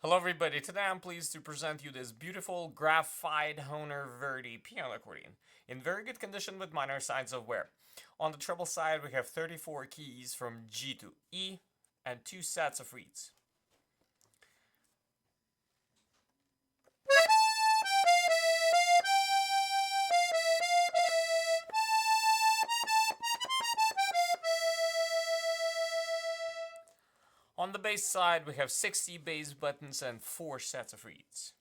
Hello everybody, today I'm pleased to present you this beautiful Graphite Hohner Verdi piano accordion in very good condition with minor signs of wear. On the treble side we have 34 keys from G to E and 2 sets of reeds. On the bass side we have 60 bass buttons and 4 sets of reeds.